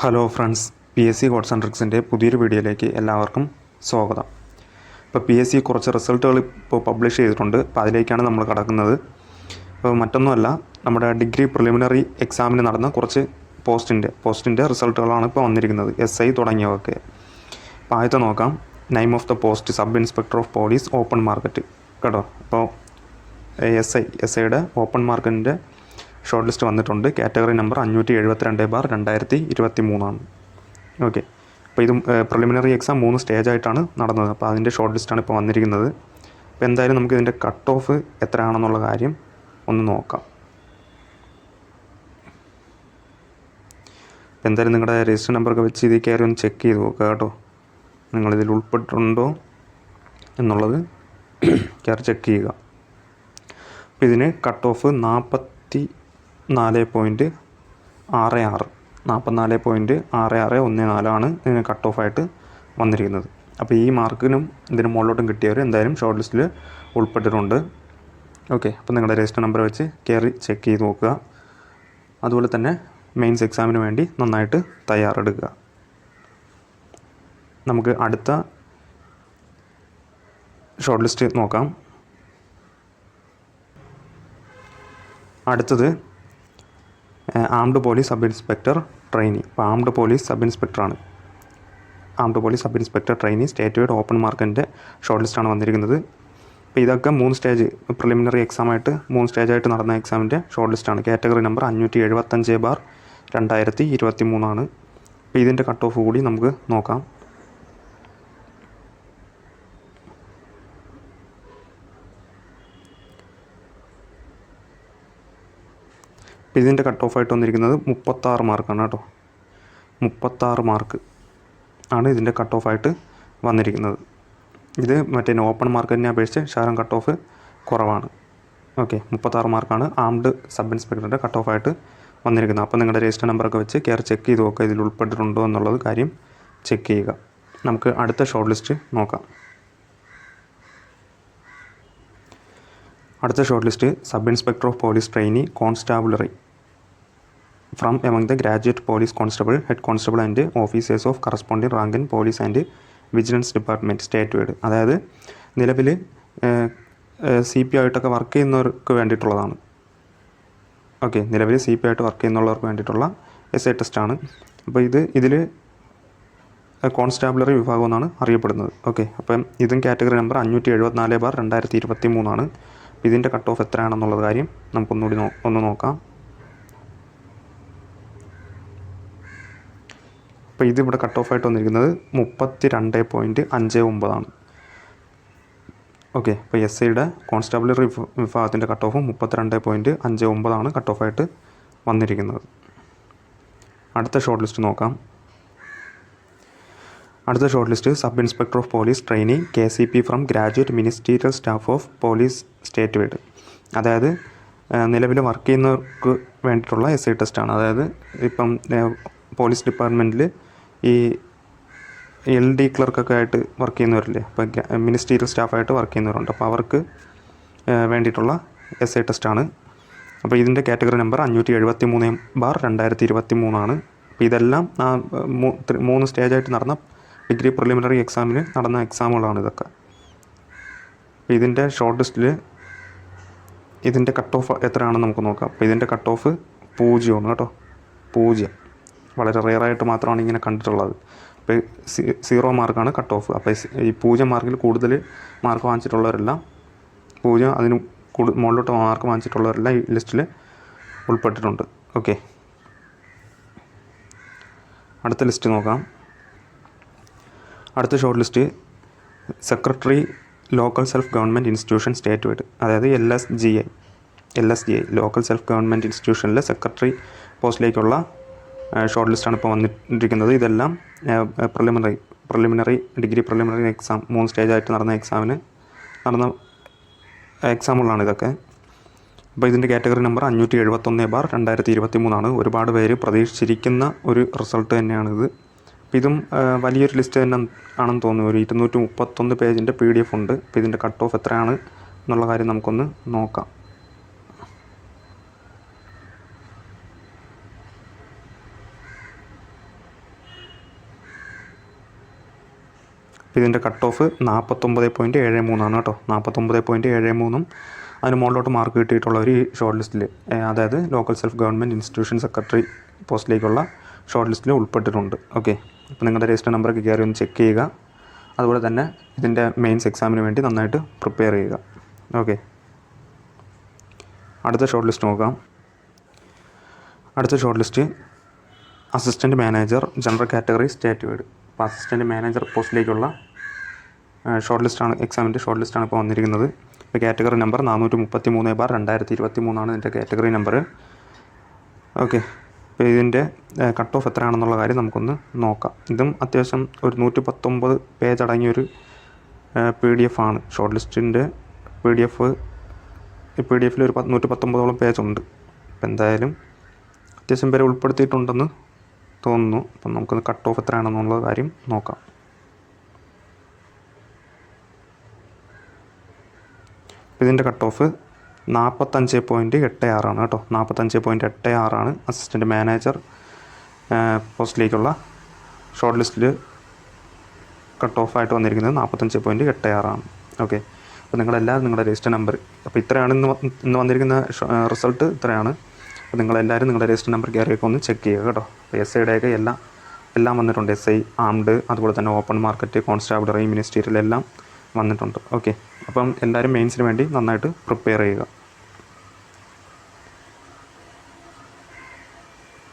Hello friends, PSC codes and ട്രിക്സിൻ്റെ പുതിയൊരു വീഡിയോയിലേക്ക് എല്ലാവർക്കും സ്വാഗതം. ഇപ്പോൾ PSC കുറച്ച് റിസൾട്ടുകൾ ഇപ്പോൾ പബ്ലിഷ് ചെയ്തിട്ടുണ്ട്. അപ്പോൾ അതിലേക്കാണ് നമ്മൾ കടക്കുന്നത്. അപ്പോൾ മറ്റൊന്നുമല്ല, നമ്മുടെ ഡിഗ്രി പ്രിലിമിനറി എക്സാമിന് നടന്ന കുറച്ച് പോസ്റ്റിൻ്റെ റിസൾട്ടുകളാണ് ഇപ്പോൾ വന്നിരിക്കുന്നത്. SI തുടങ്ങിയവയൊക്കെ. അപ്പോൾ ആദ്യത്തെ നോക്കാം. Name of the post sub inspector of police open market കേട്ടോ. അപ്പോൾ SIയുടെ ഓപ്പൺ മാർക്കറ്റിൻ്റെ ഷോർട്ട് ലിസ്റ്റ് വന്നിട്ടുണ്ട്. Category number 572/2023. ഓക്കെ. അപ്പോൾ ഇത് പ്രിലിമിനറി എക്സാം 3 സ്റ്റേജായിട്ടാണ് നടന്നത്. അപ്പോൾ അതിൻ്റെ ഷോർട്ട് ലിസ്റ്റാണ് ഇപ്പോൾ വന്നിരിക്കുന്നത്. അപ്പോൾ എന്തായാലും നമുക്ക് ഇതിൻ്റെ കട്ട് ഓഫ് എത്രയാണെന്നുള്ള കാര്യം ഒന്ന് നോക്കാം. അപ്പോൾ എന്തായാലും നിങ്ങളുടെ രജിസ്റ്റർ നമ്പറൊക്കെ വെച്ച് ഇതിൽ കയറി ഒന്ന് ചെക്ക് ചെയ്ത് നോക്കുക കേട്ടോ. നിങ്ങളിതിൽ ഉൾപ്പെട്ടിട്ടുണ്ടോ എന്നുള്ളത് കയറി ചെക്ക് ചെയ്യുക. അപ്പോൾ ഇതിന് കട്ട് ഓഫ് 44.66 ഇതിന് കട്ട് ഓഫായിട്ട് വന്നിരിക്കുന്നത്. അപ്പോൾ ഈ മാർക്കിനും ഇതിന് മുകളിലോട്ടും കിട്ടിയവർ എന്തായാലും ഷോർട്ട് ലിസ്റ്റിൽ ഉൾപ്പെട്ടിട്ടുണ്ട്. ഓക്കെ. അപ്പോൾ നിങ്ങളുടെ രജിസ്റ്റർ നമ്പർ വെച്ച് കയറി ചെക്ക് ചെയ്ത് നോക്കുക. അതുപോലെ തന്നെ മെയിൻസ് എക്സാമിന് വേണ്ടി നന്നായിട്ട് തയ്യാറെടുക്കുക. നമുക്ക് അടുത്ത ഷോർട്ട് ലിസ്റ്റ് നോക്കാം. അടുത്തത് armed police sub inspector trainee. അപ്പോൾ armed police sub inspector trainee state wide open മാർക്കിൻ്റെ ഷോർട്ട് ലിസ്റ്റാണ് വന്നിരിക്കുന്നത്. അപ്പോൾ ഇതൊക്കെ 3 സ്റ്റേജ് പ്രിലിമിനറി എക്സാമായിട്ട് 3 സ്റ്റേജായിട്ട് നടന്ന എക്സാമിൻ്റെ ഷോർട്ട് ലിസ്റ്റാണ്. Category number 575/2023. അപ്പോൾ ഇതിൻ്റെ കട്ട് ഓഫ് കൂടി നമുക്ക് നോക്കാം. അപ്പോൾ ഇതിൻ്റെ കട്ട് ഓഫായിട്ട് വന്നിരിക്കുന്നത് 36 മാർക്കാണ് കേട്ടോ. 36 മാർക്ക് ആണ് ഇതിൻ്റെ കട്ട് ഓഫായിട്ട് വന്നിരിക്കുന്നത്. ഇത് മറ്റേ ഓപ്പൺ മാർക്കിനെ അപേക്ഷിച്ച് ശകലം കട്ട് ഓഫ് കുറവാണ്. ഓക്കെ. 36 മാർക്കാണ് ആംഡ് സബ് ഇൻസ്പെക്ടറിൻ്റെ കട്ട് ഓഫായിട്ട് വന്നിരിക്കുന്നത്. അപ്പോൾ നിങ്ങളുടെ രജിസ്റ്റർ നമ്പറൊക്കെ വെച്ച് കയറി ചെക്ക് ചെയ്ത് നോക്കുക, ഇതിൽ ഉൾപ്പെട്ടിട്ടുണ്ടോ എന്നുള്ളത് കാര്യം ചെക്ക് ചെയ്യുക. നമുക്ക് അടുത്ത ഷോർട്ട് ലിസ്റ്റ് നോക്കാം. അടുത്ത short list sub inspector of police trainee constabulary from among the graduate police constable, head constable and officers of corresponding rank in police and vigilance department state wide. അതായത് നിലവിൽ CP ആയിട്ടൊക്കെ work ചെയ്യുന്നവർക്ക് വേണ്ടിയിട്ടുള്ളതാണ്. Okay. നിലവിൽ CP ആയിട്ട് work ചെയ്യുന്നവർക്ക് വേണ്ടിയിട്ടുള്ള SI ടെസ്റ്റാണ്. അപ്പോൾ ഇതിൽ കോൺസ്റ്റാബുലറി വിഭാഗം എന്നാണ് അറിയപ്പെടുന്നത്. ഓക്കെ. അപ്പം ഇതും കാറ്റഗറി നമ്പർ 574/2023. അപ്പോൾ ഇതിൻ്റെ കട്ട് ഓഫ് എത്രയാണെന്നുള്ളത് കാര്യം നമുക്കൊന്നുകൂടി ഒന്ന് നോക്കാം. അപ്പോൾ ഇതിവിടെ കട്ട് ഓഫായിട്ട് വന്നിരിക്കുന്നത് 32.59. ഓക്കെ. അപ്പോൾ SIയുടെ കോൺസ്റ്റാബുലറി വിഭാഗത്തിൻ്റെ കട്ട് ഓഫ് 32.59 കട്ട് ഓഫായിട്ട് വന്നിരിക്കുന്നത്. അടുത്ത ഷോർട്ട് ലിസ്റ്റ് നോക്കാം. അടുത്ത short list sub inspector of police trainee KCP from graduate ministerial staff of police state wide. അതായത് നിലവിൽ വർക്ക് ചെയ്യുന്നവർക്ക് വേണ്ടിയിട്ടുള്ള SI ടെസ്റ്റാണ്. അതായത് ഇപ്പം പോലീസ് ഡിപ്പാർട്ട്മെൻറ്റിൽ ഈ LD ക്ലർക്കൊക്കെ ആയിട്ട് വർക്ക് ചെയ്യുന്നവരില്ലേ, അപ്പോൾ മിനിസ്റ്റീരിയൽ സ്റ്റാഫായിട്ട് വർക്ക് ചെയ്യുന്നവരുണ്ട്. അപ്പോൾ അവർക്ക് വേണ്ടിയിട്ടുള്ള SI ടെസ്റ്റാണ്. അപ്പോൾ ഇതിൻ്റെ കാറ്റഗറി നമ്പർ 573/2023. അപ്പോൾ ഇതെല്ലാം 3 സ്റ്റേജായിട്ട് നടന്ന ഡിഗ്രി പ്രിലിമിനറി എക്സാമിന് നടന്ന എക്സാമുകളാണ് ഇതൊക്കെ. അപ്പോൾ ഇതിൻ്റെ ഷോർട്ട് ലിസ്റ്റിൽ ഇതിൻ്റെ കട്ട് ഓഫ് എത്രയാണെന്ന് നമുക്ക് നോക്കാം. അപ്പോൾ ഇതിൻ്റെ കട്ട് ഓഫ് 0 കേട്ടോ. 0 വളരെ റെയറായിട്ട് മാത്രമാണ് ഇങ്ങനെ കണ്ടിട്ടുള്ളത്. അപ്പോൾ 0 മാർക്കാണ് കട്ട് ഓഫ്. അപ്പോൾ ഈ 0 മാർക്കിൽ കൂടുതൽ മാർക്ക് വാങ്ങിച്ചിട്ടുള്ളവരെല്ലാം 0 അതിന് മുകളിലോട്ട് മാർക്ക് വാങ്ങിച്ചിട്ടുള്ളവരെല്ലാം ഈ ലിസ്റ്റിൽ ഉൾപ്പെട്ടിട്ടുണ്ട്. ഓക്കെ. അടുത്ത ലിസ്റ്റ് നോക്കാം. അടുത്ത short list secretary local self government institution state wide. അതായത് LSGI ലോക്കൽ സെൽഫ് ഗവൺമെൻറ് ഇൻസ്റ്റിറ്റ്യൂഷനിലെ സെക്രട്ടറി പോസ്റ്റിലേക്കുള്ള ഷോർട്ട് ലിസ്റ്റാണ് ഇപ്പോൾ വന്നിരിക്കുന്നത്. ഇതെല്ലാം ഡിഗ്രി പ്രിലിമിനറി എക്സാം 3 സ്റ്റേജായിട്ട് നടന്ന എക്സാമുകളാണ് ഇതൊക്കെ. അപ്പോൾ ഇതിൻ്റെ കാറ്റഗറി നമ്പർ 571/2023. ഒരുപാട് പേര് പ്രതീക്ഷിച്ചിരിക്കുന്ന ഒരു റിസൾട്ട് തന്നെയാണിത്. അപ്പോൾ ഇതും വലിയൊരു ലിസ്റ്റ് തന്നെ ആണെന്ന് തോന്നുന്നു. ഒരു 231 പേജിൻ്റെ PDF ഉണ്ട്. അപ്പോൾ ഇതിൻ്റെ കട്ട് ഓഫ് എത്രയാണ് എന്നുള്ള കാര്യം നമുക്കൊന്ന് നോക്കാം. ഇതിൻ്റെ കട്ട് ഓഫ് 49.73 കേട്ടോ. 49.73 അതിന് മുകളിലോട്ട് മാർക്ക് കിട്ടിയിട്ടുള്ളവർ ഈ ഷോർട്ട് ലിസ്റ്റിൽ, അതായത് local self government institution secretary പോസ്റ്റിലേക്കുള്ള ഷോർട്ട് ലിസ്റ്റിൽ ഉൾപ്പെട്ടിട്ടുണ്ട്. ഓക്കെ, അപ്പോൾ നിങ്ങളുടെ രജിസ്റ്റർ നമ്പറൊക്കെ കയറി ഒന്ന് ചെക്ക് ചെയ്യുക. അതുപോലെ തന്നെ ഇതിൻ്റെ മെയിൻസ് എക്സാമിന് വേണ്ടി നന്നായിട്ട് പ്രിപ്പയർ ചെയ്യുക. ഓക്കെ, അടുത്ത ഷോർട്ട് ലിസ്റ്റ് നോക്കാം. അടുത്ത short list assistant manager general category state wide. അപ്പോൾ അസിസ്റ്റൻറ്റ് മാനേജർ പോസ്റ്റിലേക്കുള്ള ഷോർട്ട് ലിസ്റ്റാണ്, എക്സാമിൻ്റെ ഷോർട്ട് ലിസ്റ്റാണ് ഇപ്പോൾ വന്നിരിക്കുന്നത്. ഇപ്പോൾ കാറ്റഗറി നമ്പർ 433/2021 ഇതിൻ്റെ കാറ്റഗറി നമ്പർ. ഓക്കെ, അപ്പോൾ ഇതിൻ്റെ കട്ട് ഓഫ് എത്രയാണെന്നുള്ള കാര്യം നമുക്കൊന്ന് നോക്കാം. ഇതും അത്യാവശ്യം ഒരു 119 പേജ് അടങ്ങിയൊരു PDF ആണ്. ഷോർട്ട് ലിസ്റ്റിൻ്റെ PDF ഒരു 119ഓളം പേജുണ്ട്. അപ്പോൾ എന്തായാലും അത്യാവശ്യം പേരെ ഉൾപ്പെടുത്തിയിട്ടുണ്ടെന്ന് തോന്നുന്നു. അപ്പം നമുക്കൊന്ന് കട്ട് ഓഫ് എത്രയാണെന്നുള്ള കാര്യം നോക്കാം. ഇതിൻ്റെ കട്ട് ഓഫ് 45.86 ആണ് കേട്ടോ. 45.86 ആണ് അസിസ്റ്റൻറ്റ് മാനേജർ പോസ്റ്റിലേക്കുള്ള ഷോർട്ട് ലിസ്റ്റിൽ കട്ട് ഓഫായിട്ട് വന്നിരിക്കുന്നത് 45.86 ആണ്. ഓക്കെ, അപ്പോൾ നിങ്ങളെല്ലാവരും നിങ്ങളുടെ രജിസ്റ്റർ നമ്പർ, അപ്പോൾ ഇത്രയാണ് ഇന്ന് വന്നിരിക്കുന്ന റിസൾട്ട് ഇത്രയാണ്. അപ്പോൾ നിങ്ങളെല്ലാവരും നിങ്ങളുടെ രജിസ്റ്റർ നമ്പർ കയറിയൊക്കെ ഒന്ന് ചെക്ക് ചെയ്യുക കേട്ടോ. അപ്പോൾ SIയുടെയൊക്കെ എല്ലാം വന്നിട്ടുണ്ട്. SI, ആംഡ്, അതുപോലെ തന്നെ ഓപ്പൺ മാർക്കറ്റ്, കോൺസ്റ്റാബിളറി, മിനിസ്റ്റീരിയൽ എല്ലാം വന്നിട്ടുണ്ട്. ഓക്കെ, അപ്പം എല്ലാവരും മെയിൻസിന് വേണ്ടി നന്നായിട്ട് പ്രിപ്പയർ ചെയ്യുക.